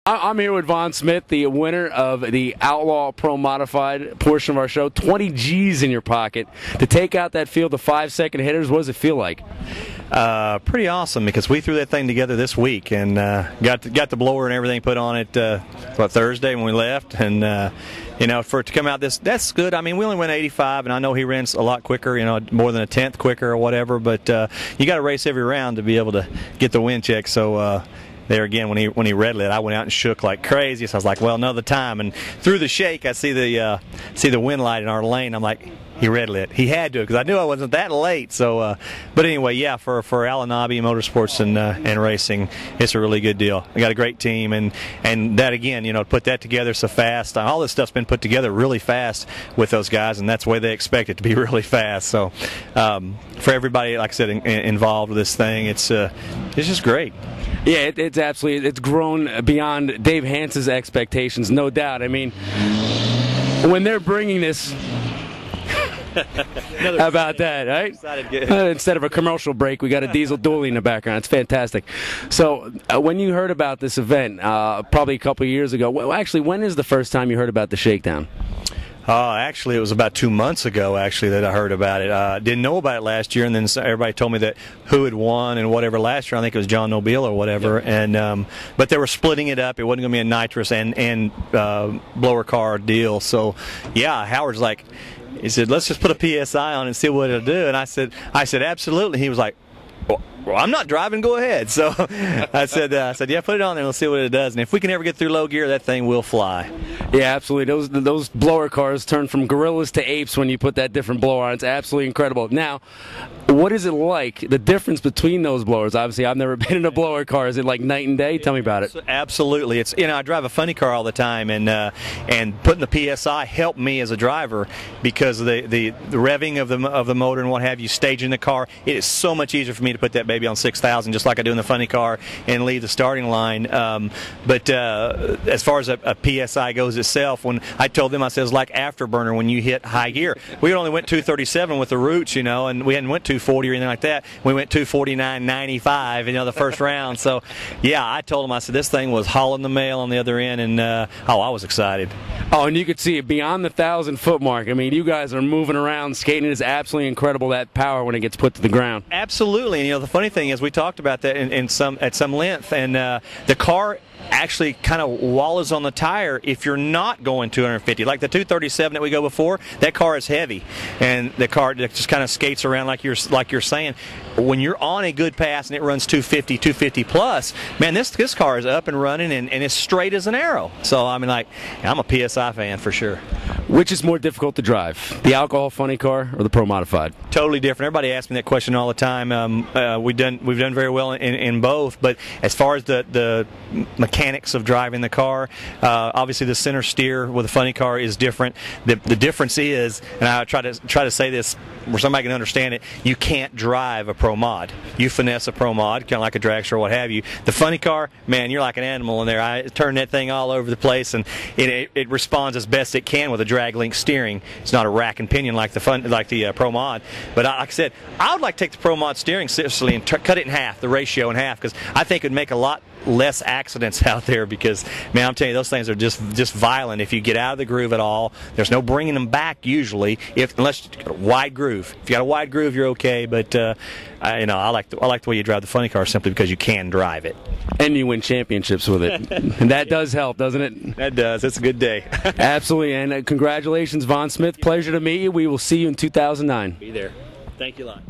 I'm here with Von Smith, the winner of the Outlaw Pro Modified portion of our show. 20 G's in your pocket to take out that field of 5-second hitters. What does it feel like? Pretty awesome, because we threw that thing together this week and got the blower and everything put on it Thursday when we left, and you know, for it to come out that's good. I mean, we only went 85, and I know he ran a lot quicker, you know, more than a tenth quicker or whatever, but you got to race every round to be able to get the wind check. So there again, when he red lit, I went out and shook like crazy. So I was like, well, another time. And through the shake, I see the wind light in our lane. I'm like, he red lit. He had to, because I knew I wasn't that late. So, but anyway, yeah, for Al-Anabi Motorsports and racing, it's a really good deal. I got a great team, and that again, you know, to put that together so fast. All this stuff's been put together really fast with those guys, and that's the way they expect it to be, really fast. So, for everybody, like I said, involved with this thing, it's just great. Yeah, it's grown beyond Dave Hance's expectations, no doubt. I mean, when they're bringing this. How about that, right? Instead of a commercial break, we got a diesel dually in the background. It's fantastic. So, when you heard about this event, probably a couple of years ago, well, actually, when is the first time you heard about the shakedown? Actually, it was about 2 months ago, actually, that I heard about it. Didn't know about it last year, and then everybody told me that who had won and whatever last year. I think it was John Nobile or whatever. Yep. And but they were splitting it up. It wasn't going to be a nitrous and blower car deal. So, yeah, Howard's like, he said, let's just put a PSI on it and see what it'll do. And I said, absolutely. He was like, well, I'm not driving, go ahead. So I said, yeah, put it on there and let's see what it does. And if we can ever get through low gear, that thing will fly. Yeah, absolutely. Those blower cars turn from gorillas to apes when you put that different blower on. It's absolutely incredible. Now, what is it like, the difference between those blowers? Obviously, I've never been in a blower car. Is it like night and day? Tell me about it. Absolutely. It's, you know, I drive a funny car all the time, and putting the PSI helped me as a driver, because the revving of the motor and what have you, staging the car, it is so much easier for me to put that baby on 6,000, just like I do in the funny car, and leave the starting line. But as far as a PSI goes itself, when I told them, I said, it's like afterburner when you hit high gear. We only went 237 with the roots, you know, and we hadn't went 240 or anything like that. We went 249.95, you know, the first round. So, yeah, I told them, I said, this thing was hauling the mail on the other end, and I was excited. Oh, and you could see it beyond the 1,000-foot mark. I mean, you guys are moving around, skating. It is absolutely incredible, that power when it gets put to the ground. Absolutely. And, you know, the funny thing is, we talked about that at some length, and the car actually kind of wallows on the tire if you're not going 250. Like the 237 that we go before, that car is heavy, and the car just kind of skates around like you're saying. When you're on a good pass and it runs 250 plus, man, this car is up and running and it's straight as an arrow. So I mean, like, I'm a PSI fan for sure. Which is more difficult to drive, the alcohol funny car or the Pro Modified? Totally different. Everybody asks me that question all the time. We've done very well in both, but as far as the mechanics of driving the car, obviously the center steer with a funny car is different. The difference is, and I try to say this where somebody can understand it, you can't drive a Pro Mod. You finesse a Pro Mod, kind of like a dragster or what have you. The funny car, man, you're like an animal in there. I turn that thing all over the place, and it responds as best it can with a drag link steering. It's not a rack and pinion like the Pro Mod. But like I said, I would like to take the Pro Mod steering seriously and cut it in half, the ratio in half, because I think it would make a lot less accidents out there, because, man, I'm telling you, those things are just violent if you get out of the groove at all. There's no bringing them back usually, unless you've got a wide groove. If you got a wide groove, you're okay. But I like the way you drive the funny car, simply because you can drive it. And you win championships with it. And that does help, doesn't it? That does. It's a good day. Absolutely. And congratulations, Von Smith. Pleasure to meet you. We will see you in 2009. Be there. Thank you a lot.